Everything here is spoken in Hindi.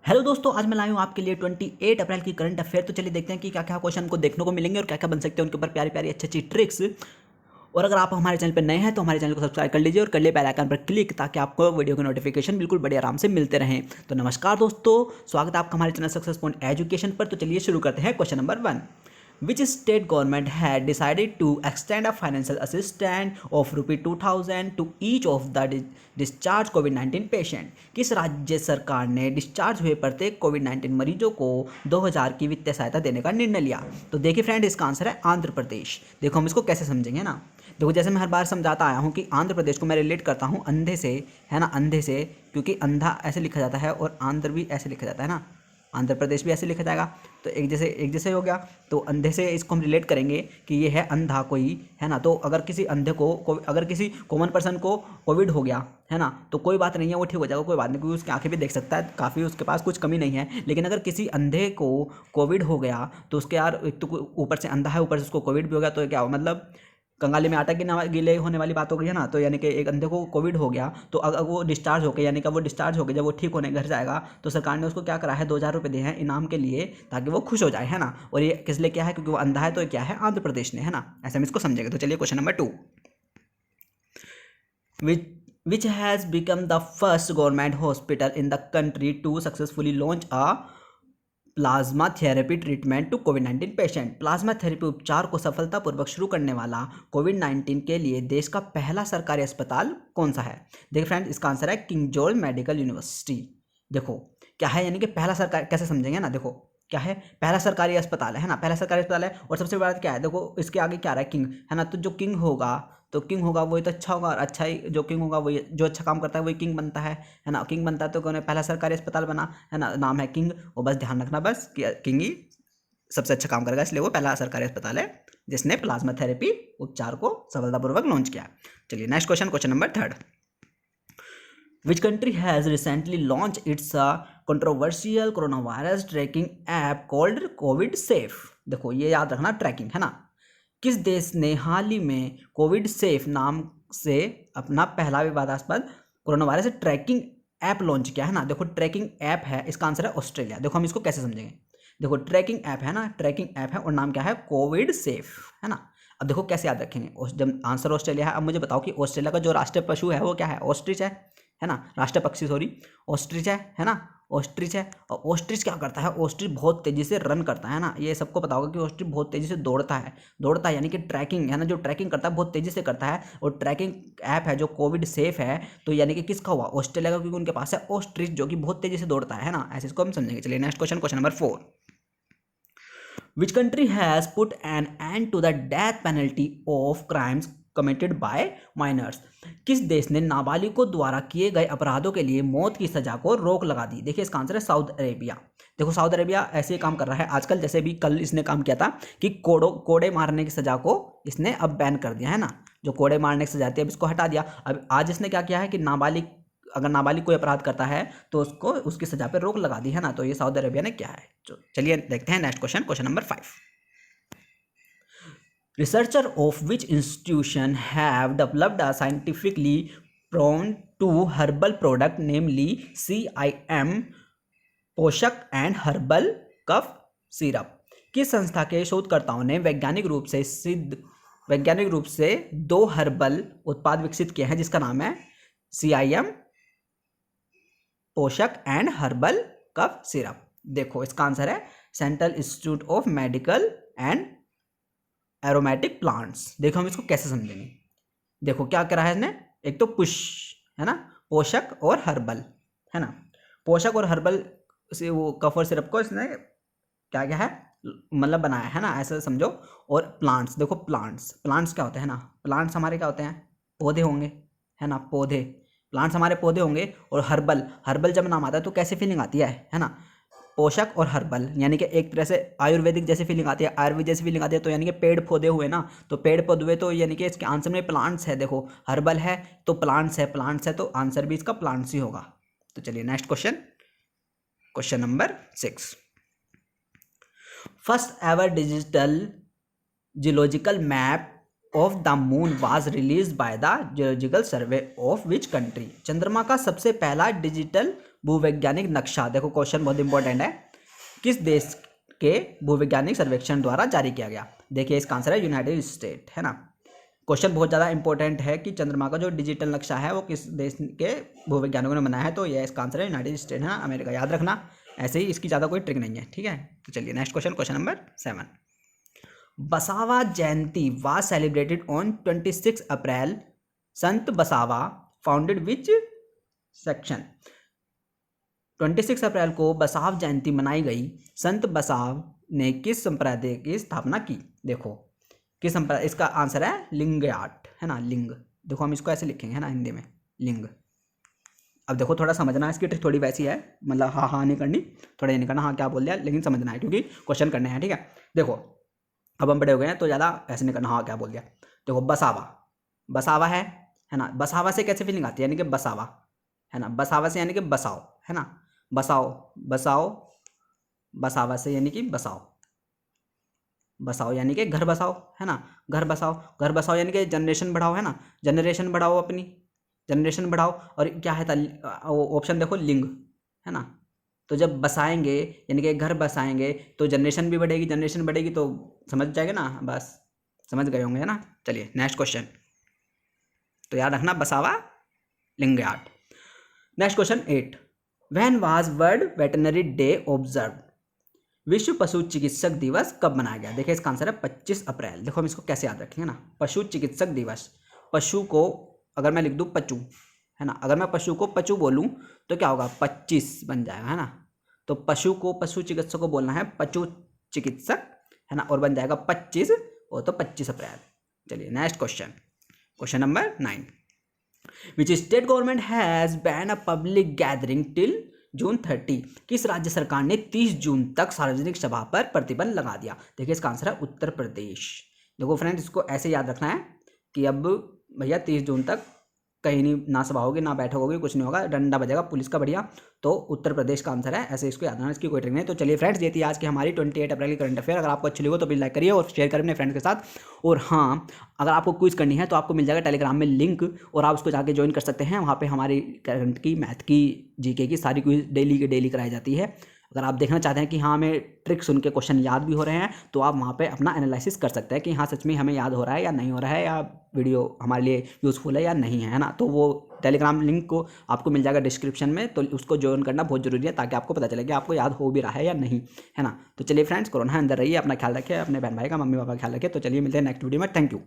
हेलो दोस्तों, आज मैं लाया हूँ आपके लिए 28 अप्रैल की करंट अफेयर। तो चलिए देखते हैं कि क्या क्या क्वेश्चन को देखने को मिलेंगे और क्या क्या बन सकते हैं उनके ऊपर प्यारी प्यारी अच्छी अच्छी ट्रिक्स। और अगर आप हमारे चैनल पर नए हैं तो हमारे चैनल को सब्सक्राइब कर लीजिए और कर लिए बेल आइकन पर क्लिक, ताकि आपको वीडियो के नोटिफिकेशन बिल्कुल बड़े आराम से मिलते रहें। तो नमस्कार दोस्तों, स्वागत है आपका हमारे चैनल सक्सेस पॉइंट एजुकेशन पर। तो चलिए शुरू करते हैं। Question number 1, which state government had decided to extend a financial assistance of rupee 2000 to each of the discharged COVID-19 patient? किस राज्य सरकार ने डिस्चार्ज हुए प्रत्येक कोविड-19 मरीजों को 2000 की वित्तीय सहायता देने का निर्णय लिया? तो देखिए फ्रेंड, इसका आंसर है आंध्र प्रदेश। देखो हम इसको कैसे समझेंगे ना। देखो जैसे मैं हर बार समझाता आया हूँ कि आंध्र प्रदेश को मैं रिलेट करता हूँ अंधे से, है ना, अंधे से, क्योंकि अंधा ऐसे लिखा जाता है और आंध्र भी ऐसे लिखा जाता है ना, आंध्र प्रदेश भी ऐसे लिखा जाएगा। तो एक जैसे हो गया। तो अंधे से इसको हम रिलेट करेंगे कि ये है अंधा कोई, है ना। तो अगर किसी अंधे को अगर किसी कॉमन पर्सन को कोविड हो गया, है ना, तो कोई बात नहीं है, वो ठीक हो जाएगा, कोई बात नहीं, क्योंकि उसकी आंखें भी देख सकता है, काफ़ी उसके पास कुछ कमी नहीं है। लेकिन अगर किसी अंधे को कोविड हो गया तो उसके यार एक तो ऊपर से अंधा है, ऊपर से उसको कोविड भी हो गया, तो क्या हो, मतलब कंगाली में आटा गीले होने वाली बात हो गई है ना। तो यानी कि एक अंधे को कोविड हो गया, तो अगर वो डिस्चार्ज होकर, यानी कि वो डिस्चार्ज होकर जब वो ठीक होने घर जाएगा, तो सरकार ने उसको क्या करा है, 2000 रुपये दिए हैं इनाम के लिए, ताकि वो खुश हो जाए, है ना। और ये किस लिए क्या है, क्योंकि वो अंधा है, तो ये क्या है, आंध्र प्रदेश ने, है ना। ऐसे हम इसको समझेंगे। तो चलिए question number 2, which has become the first government hospital in the country to successfully launch a plasma therapy treatment to कोविड-19 पेशेंट? प्लाज्मा थेरेपी उपचार को सफलतापूर्वक शुरू करने वाला कोविड-19 के लिए देश का पहला सरकारी अस्पताल कौन सा है? देखिए फ्रेंड्स, इसका आंसर है किंग जॉर्ज मेडिकल यूनिवर्सिटी। देखो क्या है, यानी कि पहला सरकार कैसे समझेंगे ना। देखो क्या है, पहला सरकारी अस्पताल है ना, पहला सरकारी अस्पताल है। और सबसे बड़ा क्या है, देखो इसके आगे क्या रहा है, किंग, है ना। तो जो किंग होगा, तो किंग होगा वही तो अच्छा होगा, और अच्छा ही जो किंग होगा वही, जो अच्छा काम करता है वही किंग बनता है ना। किंग बनता है तो कौन है, पहला सरकारी अस्पताल बना, है ना, नाम है किंग। और बस ध्यान रखना बस कि किंग ही सबसे अच्छा काम करेगा, इसलिए वो पहला सरकारी अस्पताल है जिसने प्लाज्मा थेरेपी उपचार को सफलतापूर्वक लॉन्च किया। चलिए next question, question number 3, which country has recently launched its controversial coronavirus tracking app called COVID Safe? देखो ये याद रखना, ट्रैकिंग, है ना। किस देश ने हाल ही में कोविड सेफ नाम से अपना पहला विवादास्पद corona virus tracking app launch किया, है ना। देखो ट्रैकिंग ऐप है, इसका आंसर है ऑस्ट्रेलिया। देखो हम इसको कैसे समझेंगे। देखो ट्रैकिंग ऐप है ना, ट्रैकिंग ऐप है और नाम क्या है, कोविड सेफ, है ना। अब देखो कैसे याद रखेंगे, जब आंसर ऑस्ट्रेलिया है। अब मुझे बताओ कि ऑस्ट्रेलिया का जो राष्ट्रीय पशु है वो क्या है, ऑस्ट्रिच है ना, राष्ट्रीय पक्षी, सॉरी, ऑस्ट्रिच है ना, ऑस्ट्रिच है। और ऑस्ट्रिच क्या करता है, ऑस्ट्रिच बहुत तेजी से रन करता है ना। ये सबको पता होगा कि ऑस्ट्रिच बहुत तेजी से दौड़ता है, यानी कि ट्रैकिंग, है ना, जो ट्रैकिंग करता है बहुत तेजी से करता है। और ट्रैकिंग ऐप है जो कोविड सेफ है, तो यानी कि किसका हुआ, ऑस्ट्रेलिया का, क्योंकि उनके पास है ऑस्ट्रिच जो कि बहुत तेजी से दौड़ता है ना। ऐसे इसको हम समझेंगे। चलिए next question, question number 4, which country has put an end to the death penalty of crimes committed by minors? किस देश ने नाबालिगों द्वारा किए गए अपराधों के लिए मौत की सजा को रोक लगा दी? देखिए इसका आंसर है सऊदी अरेबिया। देखो सऊदी अरेबिया ऐसे ही काम कर रहा है आजकल, जैसे भी कल इसने काम किया था कि कोड़े मारने की सजा को इसने अब बैन कर दिया, है ना। जो कोड़े मारने की सजा थी अब इसको हटा दिया। अब आज इसने क्या किया है कि अगर नाबालिग कोई अपराध करता है तो उसको उसकी सजा पर रोक लगा दी, है ना। तो ये सऊदी अरेबिया ने किया है। चलिए देखते हैं next question, question number 5, researcher of which institution have developed a scientifically prone to herbal product, namely CIM पोषक एंड हर्बल कफ सिरप? किस संस्था के शोधकर्ताओं ने वैज्ञानिक रूप से 2 हर्बल उत्पाद विकसित किए हैं जिसका नाम है CIM पोषक एंड हर्बल कफ सिरप? देखो इसका आंसर है central institute of medical and aromatic plants. देखो हम इसको कैसे समझेंगे। देखो क्या करा है इसने, एक तो पुश, है ना, पोषक और हर्बल, है ना। पोषक और हर्बल से वो कफ और सिरप को इसने क्या क्या है, मतलब बनाया है ना, ऐसा समझो। और प्लांट्स, देखो प्लांट्स क्या होते हैं ना, प्लांट्स हमारे क्या होते हैं, पौधे होंगे, है ना, पौधे, प्लांट्स हमारे पौधे होंगे। और हर्बल जब नाम आता है तो कैसी फीलिंग आती है ना, पोषक और हर्बल, यानी कि एक तरह से आयुर्वेदिक जैसी फीलिंग आती है, आयुर्वेद जैसी फीलिंग आती है। तो यानी कि पेड़ पौधे हुए ना, तो पेड़ पौधे हुए, तो यानी कि इसके आंसर में प्लांट्स है। देखो हर्बल है तो प्लांट्स है तो आंसर भी इसका प्लांट्स ही होगा। तो चलिए next question, question number 6, first ever digital geological map of the moon was release by the geological survey of which country? चंद्रमा का सबसे पहला डिजिटल भूवैज्ञानिक नक्शा, देखो क्वेश्चन बहुत इंपॉर्टेंट है, किस देश के भूवैज्ञानिक सर्वेक्षण द्वारा जारी किया गया? देखिए इसका आंसर है यूनाइटेड स्टेट, है ना। क्वेश्चन बहुत ज़्यादा इंपॉर्टेंट है कि चंद्रमा का जो डिजिटल नक्शा है वो किस देश के भूवैज्ञानिकों ने बनाया है, तो ये इसका आंसर है यूनाइटेड स्टेट, है ना, अमेरिका। याद रखना, ऐसे ही इसकी ज़्यादा कोई ट्रिक नहीं है, ठीक है। तो चलिए नेक्स्ट क्वेश्चन, क्वेश्चन नंबर 7। बसावा जयंती वाज सेलिब्रेटेड ऑन 26 अप्रैल। संत बसावा फाउंडेड विच सेक्शन? 26 अप्रैल को बसाव जयंती मनाई गई। संत बसाव ने किस संप्रदाय की स्थापना की? देखो किस संप्रदाय, इसका आंसर है लिंगायत, है ना, लिंग। देखो हम इसको ऐसे लिखेंगे, है ना, हिंदी में लिंग। अब देखो थोड़ा समझना, इसकी ट्रिक थोड़ी वैसी है, मतलब हाँ हाँ नहीं करनी, थोड़ा ये नहीं करना हाँ क्या बोल दिया, लेकिन समझना है क्योंकि क्वेश्चन करने हैं, ठीक है। देखो अब हम बड़े हो गए हैं तो ज़्यादा ऐसे नहीं करना हाँ क्या बोल दिया। देखो बसावा, बसावा है ना, बसावा से कैसे फीलिंग आती है, यानी कि बसावा, है ना, बसावा से यानी कि बसाओ, है ना, बसाओ बसाओ, बसावा से यानी कि बसाओ, बसाओ यानी कि घर बसाओ, है ना, घर बसाओ, घर बसाओ यानी कि जनरेशन बढ़ाओ, है ना, जनरेशन बढ़ाओ, अपनी जनरेशन बढ़ाओ। और क्या है था ऑप्शन देखो, लिंग, है ना। तो जब बसाएंगे यानी कि घर बसाएंगे तो जनरेशन भी बढ़ेगी, जनरेशन बढ़ेगी तो समझ जाएगा ना, बस समझ गए होंगे, है ना। चलिए नेक्स्ट क्वेश्चन, तो याद रखना बसावा Lingayat. Next question 8, when was world veterinary day observe? विश्व पशु चिकित्सक दिवस कब मनाया गया? देखिए इसका आंसर है 25 अप्रैल। देखो हम इसको कैसे याद रखेंगे ना, पशु चिकित्सक दिवस, पशु को अगर मैं लिख दूँ पचू, है ना, अगर मैं पशु को पचू बोलूँ तो क्या होगा, 25 बन जाएगा, है ना। तो पशु को, पशु चिकित्सक को बोलना है पशु चिकित्सक, है ना, और बन जाएगा 25, वो तो 25 अप्रैल। चलिए next question, question number 9, which state government has ban a public gathering till June 30? किस राज्य सरकार ने 30 जून तक सार्वजनिक सभा पर प्रतिबंध लगा दिया? देखिए इसका आंसर है उत्तर प्रदेश। देखो फ्रेंड्स इसको ऐसे याद रखना है कि अब भैया 30 जून तक कहीं नहीं, ना सभा होगी ना बैठक होगी, कुछ नहीं होगा, डंडा बजेगा पुलिस का बढ़िया। तो उत्तर प्रदेश का आंसर है, ऐसे इसको याद रखना, इसकी कोई ट्रिक नहीं। तो चलिए फ्रेंड्स ये थी आज की हमारी 28 अप्रैल की करंट अफेयर। अगर आपको अच्छी लगी हो तो प्लीज़ लाइक करिए और शेयर करिए अपने फ्रेंड्स के साथ। और हाँ, अगर आपको क्विज करनी है तो आपको मिल जाएगा टेलीग्राम में लिंक, और आप उसको जाके ज्वाइन कर सकते हैं। वहाँ पे हमारी करंट की, मैथ की, जीके की सारी क्विज डेली की डेली कराई जाती है। अगर आप देखना चाहते हैं कि हाँ हमें ट्रिक सुन के क्वेश्चन याद भी हो रहे हैं तो आप वहाँ पे अपना एनालिसिस कर सकते हैं कि हाँ सच में हमें याद हो रहा है या नहीं हो रहा है, या वीडियो हमारे लिए यूज़फुल है या नहीं है ना। तो वो टेलीग्राम लिंक को आपको मिल जाएगा डिस्क्रिप्शन में, तो उसको ज्वाइन करना बहुत ज़रूरी है ताकि आपको पता चले कि आपको याद हो भी रहा है या नहीं, है ना। तो चलिए फ्रेंड्स, कोरोना अंदर रहिए, अपना ख्याल रखिए, अपने बहन भाई का, मम्मी पापा का ख्याल रखिए। तो चलिए मिलते हैं नेक्स्ट वीडियो में, थैंक यू।